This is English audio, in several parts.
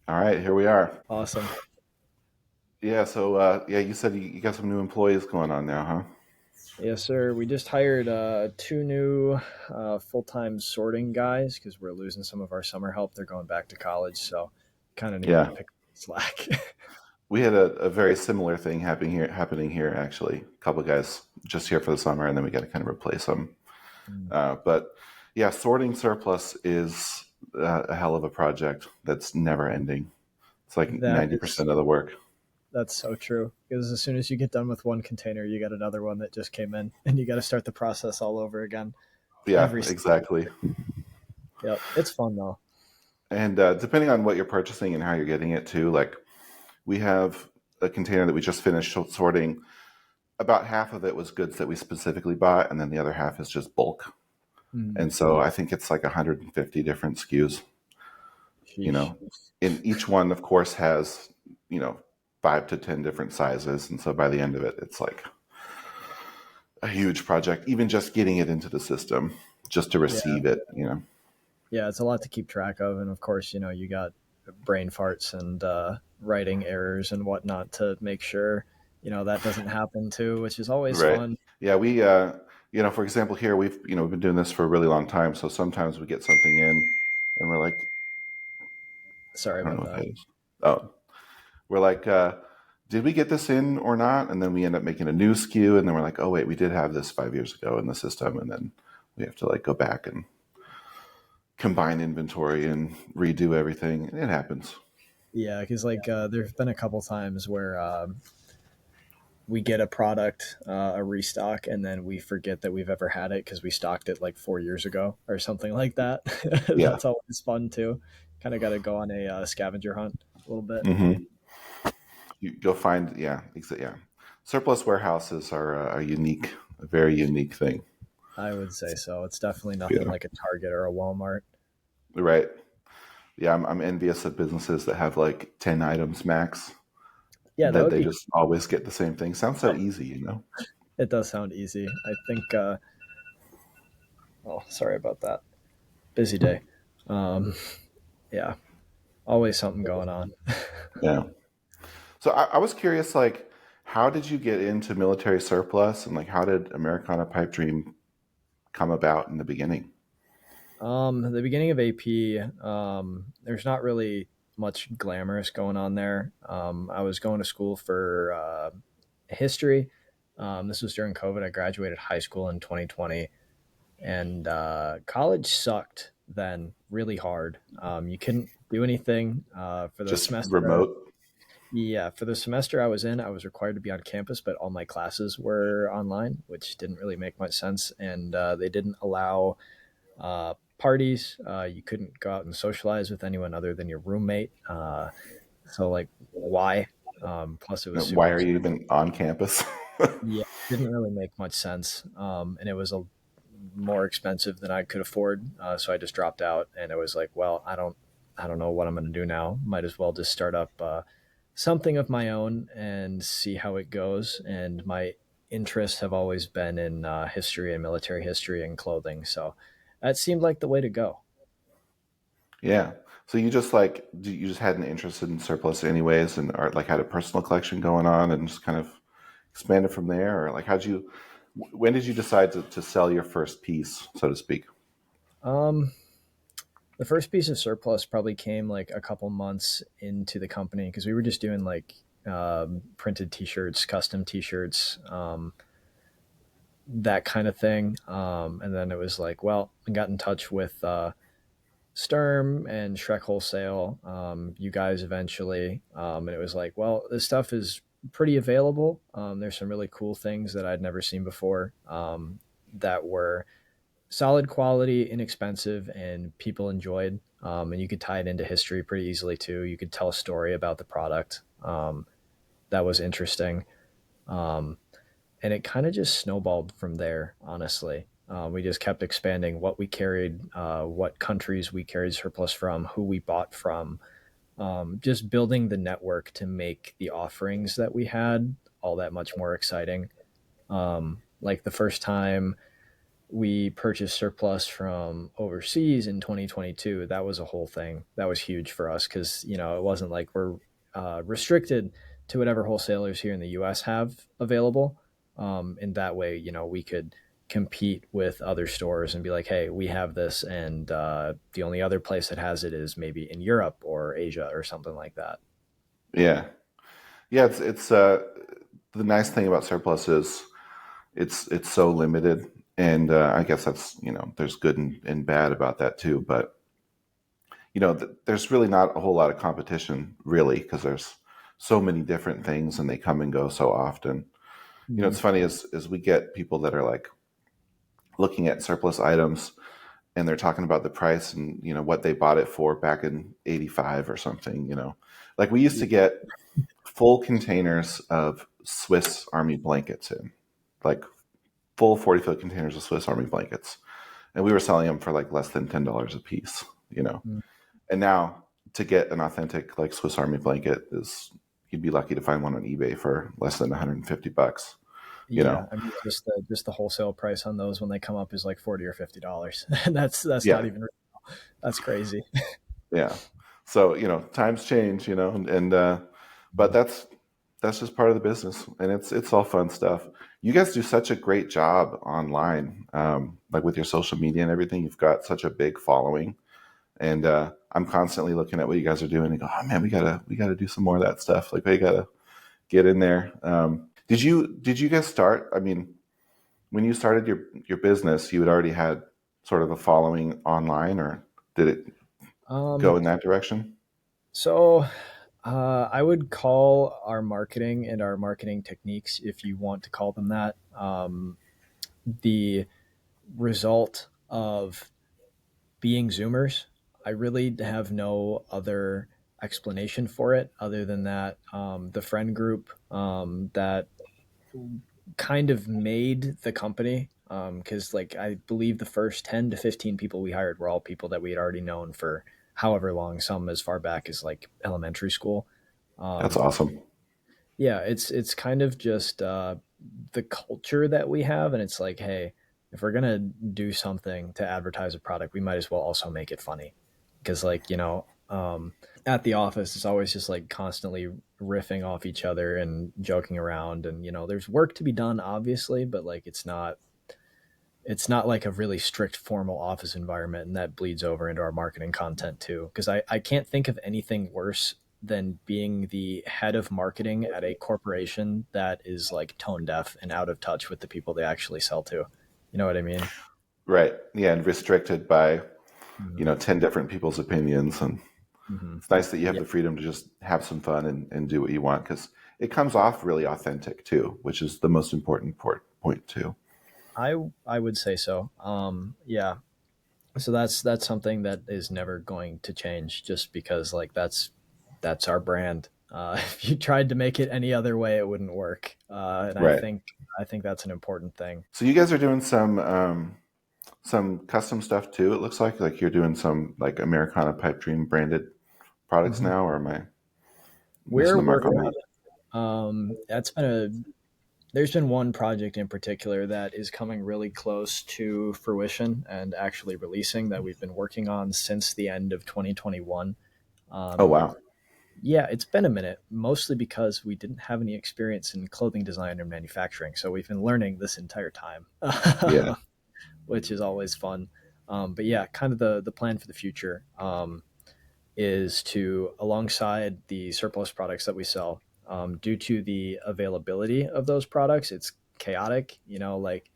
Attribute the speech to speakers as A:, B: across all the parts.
A: All right, here we are.
B: Awesome.
A: Yeah, so yeah, you said you got some new employees going on now, huh?
B: Yes, sir. We just hired two new full-time sorting guys because we're losing some of our summer help. They're going back to college, so kind of needed to
A: Yeah,
B: pick up the slack.
A: we had a very similar thing happening here actually. A couple of guys just here for the summer, and then we got to kind of replace them.
B: Mm.
A: But yeah, sorting surplus is a hell of a project that's never ending. It's like
B: That
A: ninety
B: is
A: percent of the work.
B: that's so true because as soon as you get done with one container, you got another one that just came in, and you got to start the process all over again
A: Yeah,
B: every.
A: exactly.
B: Yep, it's fun though.
A: And depending on what you're purchasing and how you're getting it too, like we have a container that we just finished sorting. About half of it was goods that we specifically bought, and then the other half is just bulk.
B: Mm.
A: And so I think it's like 150 different SKUs. You
B: Sheesh.
A: know, and each one, of course, has 5 to 10 different sizes, and so by the end of it, it's like a huge project. Even just getting it into the system, just to
B: Yeah,
A: receive it.
B: yeah, it's a lot to keep track of, and of course, you got brain farts and writing errors and whatnot to make sure that doesn't happen too, which is always
A: Right?
B: fun.
A: Yeah, for example, here we've been doing this for a really long time. So sometimes we get something in, and we're like,
B: Sorry
A: I don't
B: about
A: know what
B: that.
A: that is. Oh, we're like, did we get this in or not? And then we end up making a new SKU, and then we're like, oh wait, we did have this 5 years ago in the system, and then we have to like go back and combine inventory and redo everything. It happens.
B: Yeah, because there've been a couple times where we get a product, a restock, and then we forget that we've ever had it because we stocked it like 4 years ago or something like that.
A: Yeah.
B: That's always fun too. Kind of got to go on a scavenger hunt a little bit.
A: hmm You'll find, yeah. Surplus warehouses are a very unique thing.
B: I would say so. It's definitely nothing
A: Yeah.
B: like a Target or a Walmart.
A: Right. Yeah, I'm envious of businesses that have like 10 items max,
B: Yeah, that
A: that
B: would
A: they
B: be.
A: just always get the same thing. Sounds so easy.
B: It does sound easy. I think. Oh, sorry about that. Busy day. Um, yeah, always something going on.
A: Yeah. So I was curious, like, how did you get into military surplus, and like, how did Americana Pipe Dream come about in the beginning?
B: The beginning of AP, there's not really much glamorous going on there. I was going to school for history. This was during COVID. I graduated high school in 2020, and college sucked then really hard. You couldn't do anything for the
A: Just
B: semester.
A: remote?
B: Yeah, for the semester I was in, I was required to be on campus, but all my classes were online, which didn't really make much sense. And they didn't allow parties. You couldn't go out and socialize with anyone other than your roommate. So, like, why? Plus, it was
A: Why
B: super
A: are you
B: expensive.
A: even on campus?
B: Yeah, didn't really make much sense. And it was more expensive than I could afford. So I just dropped out, and it was like, well, I don't know what I'm going to do now. Might as well just start up something of my own and see how it goes. And my interests have always been in history and military history and clothing, so that seemed like the way to go.
A: Yeah. So you just had an interest in surplus anyways, and art like had a personal collection going on, and just kind of expanded from there, or like when did you decide to sell your first piece, so to speak?
B: Um, the first piece of surplus probably came like a couple months into the company because we were just doing like printed T-shirts, custom T-shirts, that kind of thing. And then it was like, well, I got in touch with Sturm and Shrek Wholesale, you guys eventually. And it was like, well, this stuff is pretty available. There's some really cool things that I'd never seen before, that were solid quality, inexpensive, and people enjoyed. And you could tie it into history pretty easily too. You could tell a story about the product. That was interesting. Um, and it kind of just snowballed from there, honestly. We just kept expanding what we carried, what countries we carried surplus from, who we bought from, just building the network to make the offerings that we had all that much more exciting. Like the first time we purchased surplus from overseas in 2022, that was a whole thing. That was huge for us because, it wasn't like we're restricted to whatever wholesalers here in the US have available. In that way, we could compete with other stores and be like, hey, we have this. And the only other place that has it is maybe in Europe or Asia or something like that.
A: Yeah. Yeah, it's the nice thing about surplus is it's so limited, and I guess that's there's good and bad about that too. But there's really not a whole lot of competition really because there's so many different things and they come and go so often. It's
B: Mhm.
A: funny as we get people that are like looking at surplus items and they're talking about the price and what they bought it for back in '85 or something. Like we used to get full containers of Swiss Army blankets in, like full 40-foot containers of Swiss Army blankets, and we were selling them for like less than $10 a piece.
B: Mm.
A: And now to get an authentic like Swiss Army blanket is you'd be lucky to find one on eBay for less than 150 bucks. You know,
B: Yeah, I mean, just the wholesale price on those when they come up is like $40 or $50. That's not
A: yeah,
B: even. That's crazy.
A: yeah. So times change. And but that's just part of the business, and it's all fun stuff. You guys do such a great job online, like with your social media and everything. You've got such a big following, and I'm constantly looking at what you guys are doing and go, oh man, we gotta do some more of that stuff. Like we gotta get in there. Did you guys start? I mean, when you started your business, you had already had sort of a following online, or did it go
B: Um,
A: in that direction?
B: so I would call our marketing and our marketing techniques, if you want to call them that, the result of being Zoomers. I really have no other explanation for it other than that the friend group that kind of made the company because like I believe the first 10 to 15 people we hired were all people that we had already known for however long, some as far back as like elementary school.
A: That's
B: um,
A: awesome.
B: yeah, it's kind of just the culture that we have, and it's like, hey, if we're gonna do something to advertise a product, we might as well also make it funny, because like at the office, it's always just like constantly riffing off each other and joking around, and there's work to be done, obviously, but like it's not like a really strict formal office environment, and that bleeds over into our marketing content too, because I can't think of anything worse than being the head of marketing at a corporation that is like tone deaf and out of touch with the people they actually sell to. You know what I mean?
A: Right. Yeah, and restricted by
B: Hmm.
A: 10 different people's opinions, and
B: Hmm.
A: it's nice that you have
B: Yeah,
A: the freedom to just have some fun and do what you want because it comes off really authentic too, which is the most important point too.
B: I I would say so. Yeah. So that's something that is never going to change, just because like that's our brand. If you tried to make it any other way, it wouldn't work. And I
A: Right.
B: think I think that's an important thing.
A: So you guys are doing some custom stuff too. It looks like you're doing some like Americana Pipedream branded products
B: Mhm.
A: now, or am I missing
B: We're
A: the mark on
B: working
A: that?
B: on it. That's been a There's been one project in particular that is coming really close to fruition and actually releasing, that we've been working on since the end of 2021.
A: Oh
B: Um,
A: wow.
B: yeah, it's been a minute, mostly because we didn't have any experience in clothing design or manufacturing, so we've been learning this entire time,
A: Yeah.
B: which is always fun. But yeah, kind of the plan for the future is to, alongside the surplus products that we sell, due to the availability of those products, it's chaotic. Like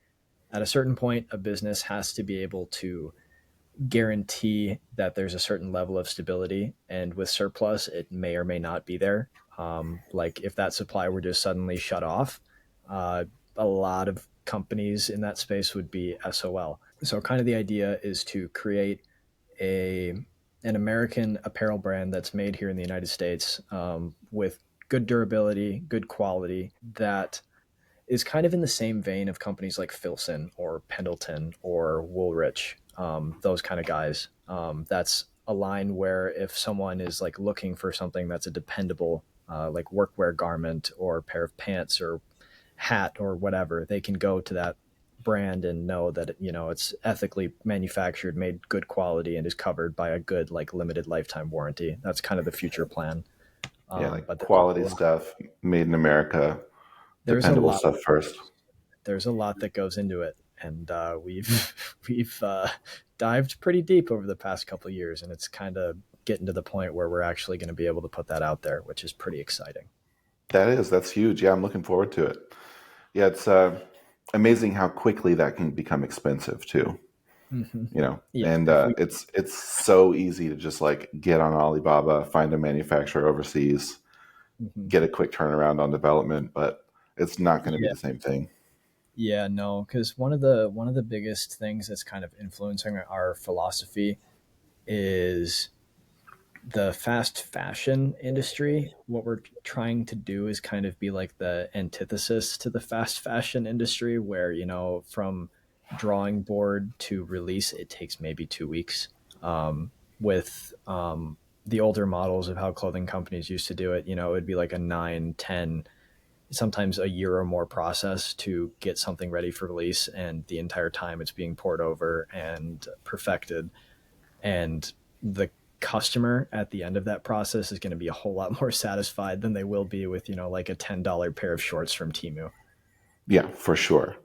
B: at a certain point, a business has to be able to guarantee that there's a certain level of stability. And with surplus, it may or may not be there. Like if that supply were just suddenly shut off, uh, a lot of companies in that space would be SOL. So, kind of the idea is to create a an American apparel brand that's made here in the United States, with good durability, good quality, that is kind of in the same vein of companies like Filson or Pendleton or Woolrich, those kind of guys. That's a line where if someone is like looking for something that's a dependable, like workwear garment or pair of pants or hat or whatever, they can go to that brand and know that it's ethically manufactured, made good quality, and is covered by a good like limited lifetime warranty. That's kind of the future plan.
A: Yeah, like
B: But
A: quality stuff made in America,
B: there's a
A: dependable
B: lot
A: stuff first.
B: there's a lot that goes into it, and we've we've dived pretty deep over the past couple of years, and it's kind of getting to the point where we're actually going to be able to put that out there, which is pretty exciting.
A: That's huge. Yeah, I'm looking forward to it. Yeah, it's amazing how quickly that can become expensive too.
B: Hmm. Yeah,
A: And
B: if we
A: it's so easy to just like get on Alibaba, find a manufacturer overseas,
B: mhm.
A: get a quick turnaround on development, but it's not going to be
B: Yeah,
A: the same thing.
B: yeah, no, because one of the biggest things that's kind of influencing our philosophy is the fast fashion industry. What we're trying to do is kind of be like the antithesis to the fast fashion industry, where, from drawing board to release, it takes maybe 2 weeks. With the older models of how clothing companies used to do it, it would be like a 9, 10, sometimes a year or more process to get something ready for release. And the entire time it's being poured over and perfected, and the customer at the end of that process is going to be a whole lot more satisfied than they will be with like a $10 pair of shorts from Timu.
A: Yeah, for sure.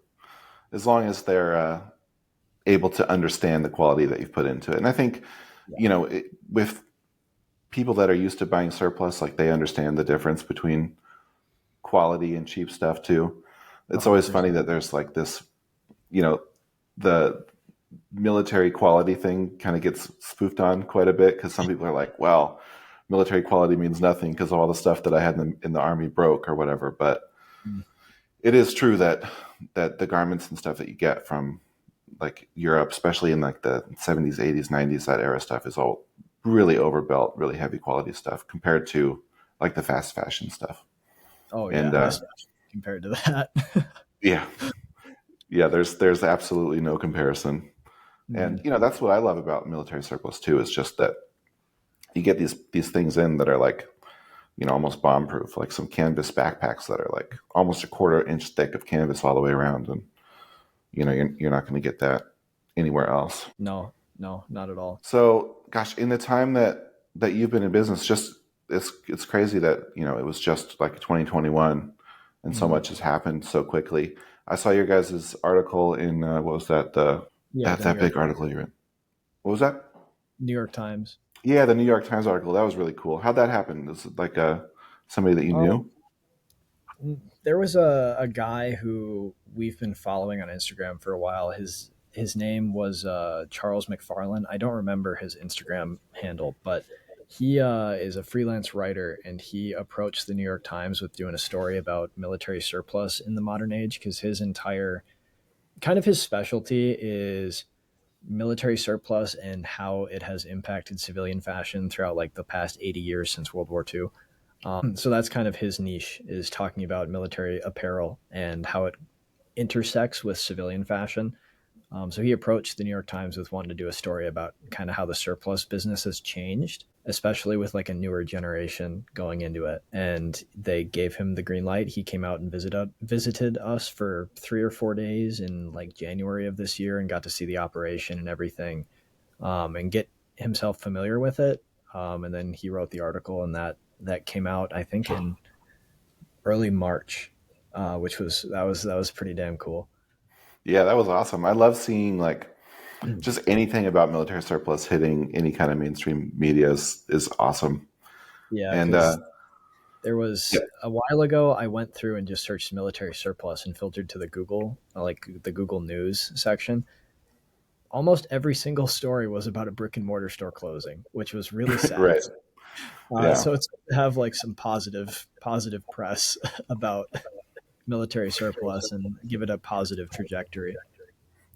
A: As long as they're able to understand the quality that you've put into it. And I think,
B: Yeah,
A: with people that are used to buying surplus, like they understand the difference between quality and cheap stuff too. It's always
B: 100%.
A: funny that there's like this, you know, the military quality thing kind of gets spoofed on quite a bit because some people are like, well, military quality means nothing because all the stuff that I had in the army broke or whatever. But
B: Mm.
A: it is true that the garments and stuff that you get from like Europe, especially in like the 70s, 80s, 90s, that era stuff is all really overbuilt, really heavy quality stuff compared to like the fast fashion stuff.
B: Oh
A: And
B: yeah, especially compared to that.
A: yeah, yeah, there's absolutely no comparison. And
B: Mhm.
A: that's what I love about military surplus too, is just that you get these things in that are like, almost bomb proof, like some canvas backpacks that are like almost a quarter inch thick of canvas all the way around. And you're not going to get that anywhere else.
B: No, no, not at all.
A: So, gosh, in the time that you've been in business, just it's crazy that it was just like 2021, and so
B: Mhm.
A: much has happened so quickly. I saw your guys' article in what was that
B: Yeah,
A: that
B: the New
A: that
B: York
A: big article you read? What was that?
B: New York Times.
A: Yeah, the New York Times article. That was really cool. How'd that happen? Is it like somebody that you
B: Um,
A: knew?
B: there was a guy who we've been following on Instagram for a while. His name was Charles McFarlane. I don't remember his Instagram handle, but he is a freelance writer, and he approached the New York Times with doing a story about military surplus in the modern age, because his entire kind of his specialty is military surplus and how it has impacted civilian fashion throughout like the past 80 years since World War II. So that's kind of his niche, is talking about military apparel and how it intersects with civilian fashion. So he approached the New York Times with wanting to do a story about kind of how the surplus business has changed, especially with like a newer generation going into it. And they gave him the green light. He came out and visited us for 3 or 4 days in like January of this year, and got to see the operation and everything, and get himself familiar with it. And then he wrote the article, and that came out, I think, in early March, which was pretty damn cool.
A: Yeah, that was awesome. I love seeing like just anything about military surplus hitting any kind of mainstream media is awesome.
B: Yeah,
A: And
B: because there
A: yeah,
B: was a while ago, I went through and just searched military surplus and filtered to the Google, like the Google News section. Almost every single story was about a brick and mortar store closing, which was really sad.
A: right. Yeah.
B: So it's good to have like some positive press about military surplus and give it a positive trajectory.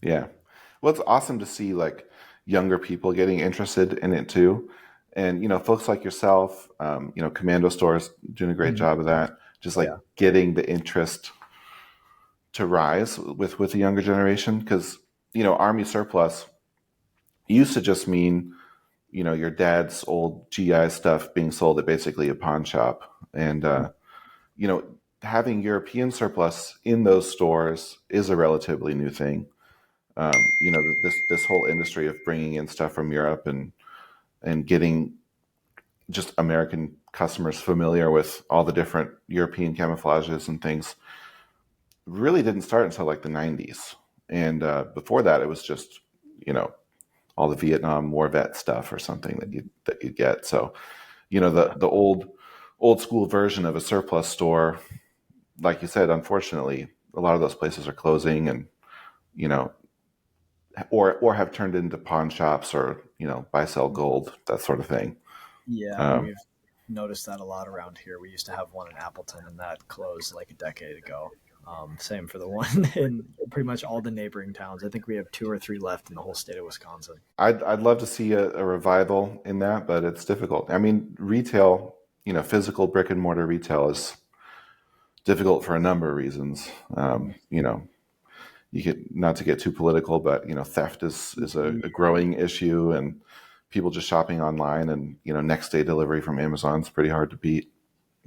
A: Yeah. Well, it's awesome to see like younger people getting interested in it too. And, folks like yourself, Commando Stores doing a great
B: Mhm.
A: job of that. Just
B: Oh
A: like
B: yeah.
A: getting the interest to rise with the younger generation. Because, Army surplus used to just mean, your dad's old GI stuff being sold at basically a pawn shop. And, you know, having European surplus in those stores is a relatively new thing. This whole industry of bringing in stuff from Europe and getting just American customers familiar with all the different European camouflages and things really didn't start until like the 90s. And before that, it was just, you know, all the Vietnam War vet stuff or something that you get. So,
B: Yeah.
A: the old school version of a surplus store, like you said, unfortunately, a lot of those places are closing, and you know, or have turned into pawn shops, or buy sell gold, that sort of thing.
B: Yeah,
A: Um,
B: we've noticed that a lot around here. We used to have one in Appleton, and that closed like a decade ago. Same for the one in pretty much all the neighboring towns. I think we have two or three left in the whole state of Wisconsin.
A: I'd love to see a revival in that, but it's difficult. I mean, retail, physical brick and mortar retail is difficult for a number of reasons. You get, not to get too political, but theft is a growing issue, and people just shopping online, and next day delivery from Amazon is pretty hard to beat.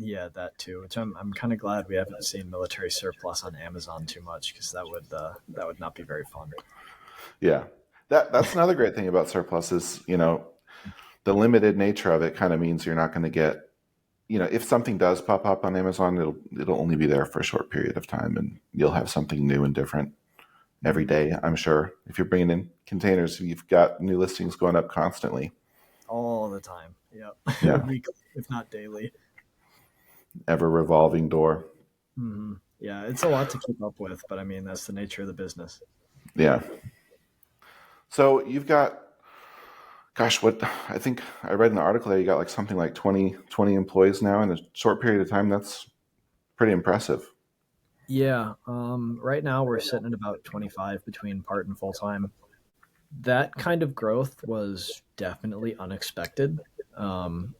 B: Yeah, that too. Which I'm kind of glad we haven't seen military surplus on Amazon too much because that would not be very fun.
A: Yeah, that's another great thing about surplus is the limited nature of it kind of means you're not going to get, if something does pop up on Amazon, it'll only be there for a short period of time, and you'll have something new and different every
B: Mhm.
A: day. I'm sure if you're bringing in containers, you've got new listings going up constantly.
B: All the time. Yep,
A: Yeah,
B: weekly, if not daily.
A: ever revolving door.
B: Yeah, it's a lot to keep up with, but I mean that's the nature of the business.
A: Yeah. So you've got, gosh, what I think I read in the article there, you got like something like 20 employees now in a short period of time. That's pretty impressive.
B: Yeah, right now we're sitting at about 25 between part and full time. That kind of growth was definitely unexpected. Um,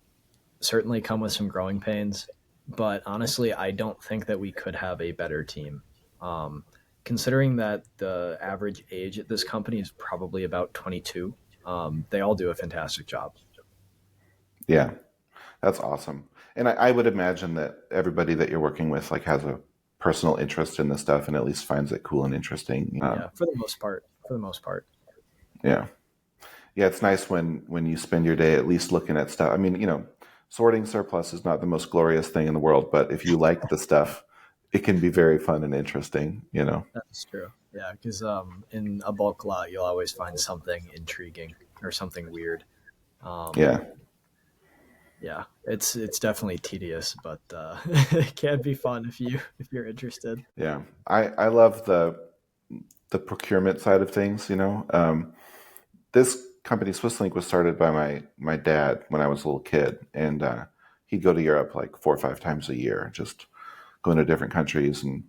B: Certainly come with some growing pains, but honestly, I don't think that we could have a better team. Um, Considering that the average age at this company is probably about 22, they all do a fantastic job.
A: Yeah, that's awesome. And I would imagine that everybody that you're working with like has a personal interest in this stuff and at least finds it cool and interesting.
B: Yeah, for the most part. For the most part.
A: Yeah. Yeah, it's nice when you spend your day at least looking at stuff. I mean, sorting surplus is not the most glorious thing in the world, but if you like the stuff, it can be very fun and interesting.
B: That's true. Yeah, because in a bulk lot, you'll always find something intriguing or something weird. Um,
A: Yeah.
B: yeah, it's definitely tedious, but it can be fun if you're interested.
A: Yeah. I love the procurement side of things. This company, Swisslink, was started by my dad when I was a little kid, and he'd go to Europe like 4 or 5 times a year, just going to different countries and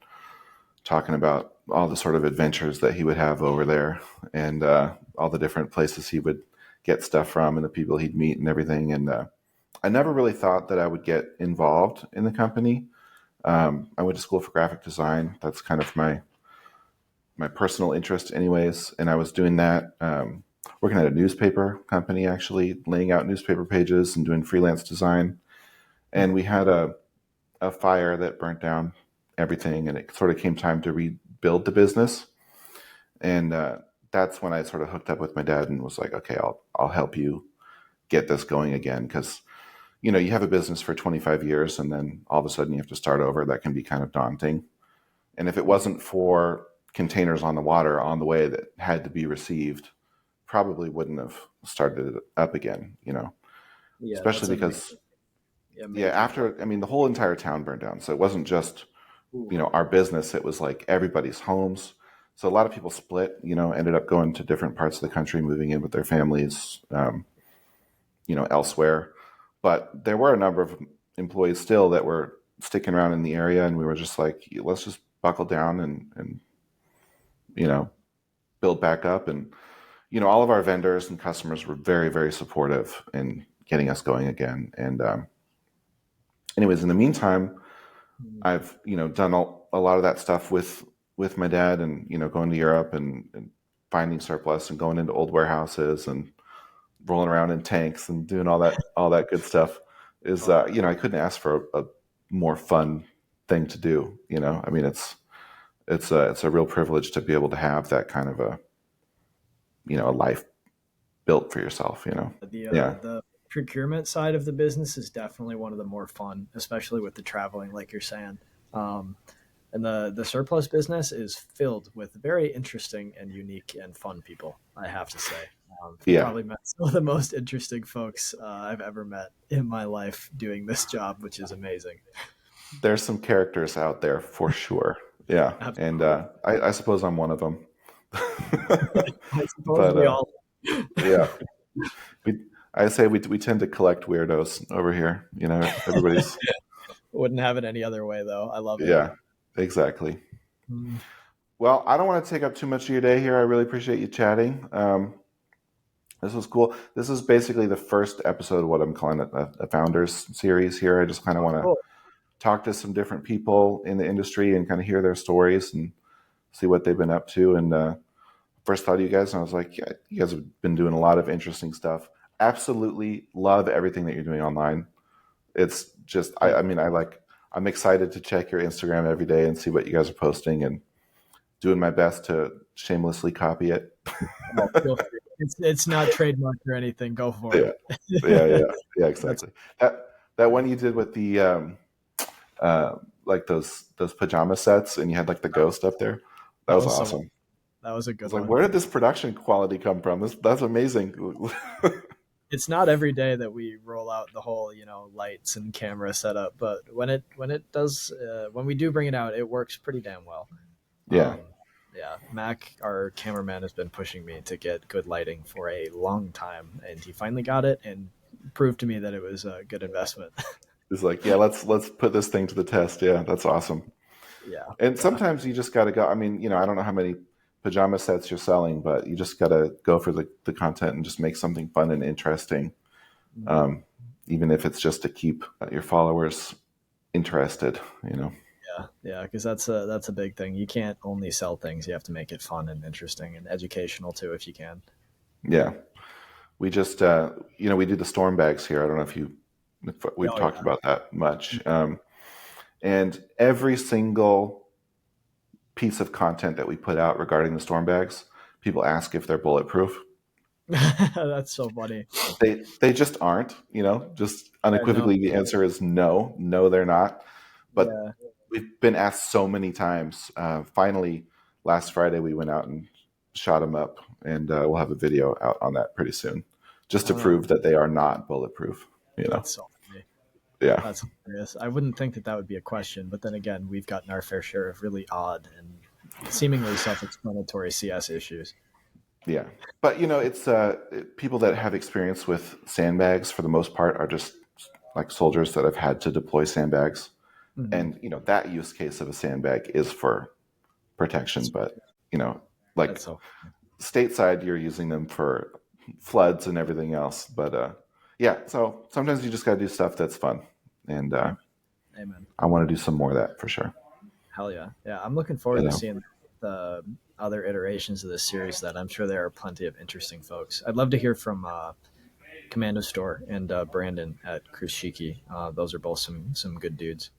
A: talking about all the sort of adventures that he would have over there, and all the different places he would get stuff from, and the people he'd meet and everything. And I never really thought that I would get involved in the company. I went to school for graphic design. That's kind of my personal interest, anyways. And I was doing that, working at a newspaper company, actually laying out newspaper pages and doing freelance design. And we had a fire that burnt down everything, and it sort of came time to rebuild the business. And that's when I sort of hooked up with my dad and was like, okay, I'll help you get this going again, because you have a business for 25 years and then all of a sudden you have to start over. That can be kind of daunting. And if it wasn't for containers on the water on the way that had to be received, probably wouldn't have started it up again.
B: Yeah,
A: Especially
B: that's a
A: because, yeah,
B: major point.
A: after, I mean, the whole entire town burned down. So it wasn't just,
B: Ooh,
A: our business, it was like everybody's homes. So a lot of people split, ended up going to different parts of the country, moving in with their families, elsewhere. But there were a number of employees still that were sticking around in the area, and we were just like, let's just buckle down and you know build back up. And all of our vendors and customers were very, very supportive in getting us going again. And anyways, in the meantime, I've done a lot of that stuff with my dad, and going to Europe and finding surplus and going into old warehouses and rolling around in tanks and doing all that good stuff. Is
B: oh yeah.
A: I couldn't ask for a more fun thing to do. I mean, it's a real privilege to be able to have that kind of a life built for yourself. Yeah,
B: The procurement side of the business is definitely one of the more fun, especially with the traveling, like you're saying. Um, and the surplus business is filled with very interesting and unique and fun people. I have to say,
A: yeah.
B: probably met some of the most interesting folks I've ever met in my life doing this job, which is amazing.
A: There's some characters out there for sure. Yeah, and
B: Absolutely,
A: I suppose I'm one of them.
B: I suppose
A: But
B: we all
A: yeah, we I say we tend to collect weirdos over here. Everybody's
B: wouldn't have it any other way, though. I love it.
A: yeah, exactly.
B: Mm.
A: Well, I don't want to take up too much of your day here. I really appreciate you chatting. This was cool. This is basically the first episode of what I'm calling a founders series here. I just kind of want to
B: Cool.
A: talk to some different people in the industry and kind of hear their stories and see what they've been up to. And first thought of you guys, and I was like, yeah, you guys have been doing a lot of interesting stuff. Absolutely love everything that you're doing online. It's just, I mean, I'm excited to check your Instagram every day and see what you guys are posting and doing my best to shamelessly copy it.
B: Oh, feel free. It's not trademarked or anything. Go for
A: Yeah,
B: it.
A: yeah,
B: That's
A: exactly. That one you did with the like those pajama sets, and you had like the ghost up there. That
B: that
A: was
B: was so
A: awesome.
B: that was a
A: I was
B: good
A: like,
B: one.
A: where did this production quality come from? That's amazing.
B: It's not every day that we roll out the whole lights and camera setup, but when it does when we do bring it out, it works pretty damn well.
A: Yeah,
B: Um, yeah, Mac, our cameraman, has been pushing me to get good lighting for a long time, and he finally got it and proved to me that it was a good investment.
A: it's like, yeah, let's put this thing to the test. Yeah, that's awesome.
B: Yeah,
A: And
B: yeah.
A: sometimes you just got to go. I mean, I don't know how many pajama sets you're selling, but you just got to go for the content and just make something fun and interesting,
B: Mhm.
A: um, even if it's just to keep your followers interested.
B: Yeah, because that's a big thing. You can't only sell things; you have to make it fun and interesting and educational too, if you can.
A: Yeah, we just we do the storm bags here. I don't know if we've
B: Oh
A: talked
B: yeah.
A: about that much. And every single piece of content that we put out regarding the storm bags, people ask if they're bulletproof.
B: That's so funny.
A: They just aren't. Just
B: Yeah, no,
A: unequivocally, the answer is no, no, they're not. But
B: yeah.
A: we've been asked so many times. Finally, last Friday we went out and shot them up, and we'll have a video out on that pretty soon, just to
B: Oh,
A: prove that they are not bulletproof.
B: that's so funny.
A: Yeah,
B: That's hilarious. I wouldn't think that would be a question, but then again, we've gotten our fair share of really odd and seemingly self-explanatory CS issues.
A: yeah. But it's people that have experience with sandbags for the most part are just like soldiers that have had to deploy sandbags,
B: Mhm.
A: and that use case of a sandbag is for protection. But like
B: That's so.
A: stateside, you're using them for floods and everything else. But yeah, so sometimes you just got to do stuff that's fun, and
B: Amen. Amen.
A: I want to do some more of that for sure.
B: Hell yeah. Yeah, I'm looking forward
A: But
B: to seeing the other iterations of this series. That I'm sure there are plenty of interesting folks. I'd love to hear from Commando Store and Brandon at Cruise Shiki. Those are both some good dudes.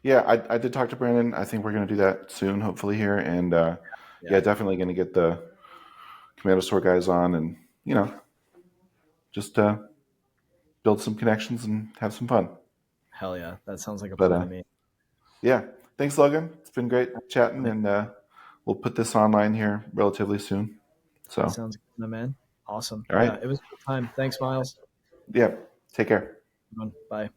A: yeah, I did talk to Brandon. I think we're going to do that soon, hopefully here, and yeah,
B: Yeah.
A: definitely going to get the Commando Store guys on, and just build some connections and have some fun.
B: Hell yeah. That sounds like a
A: But
B: plan to me.
A: yeah, thanks, Logan. It's been great chatting, and we'll put this online here relatively soon. So,
B: Sounds good, my man. Awesome.
A: all right,
B: Yeah, it was a good time. Thanks, Miles.
A: yeah, take care.
B: Bye.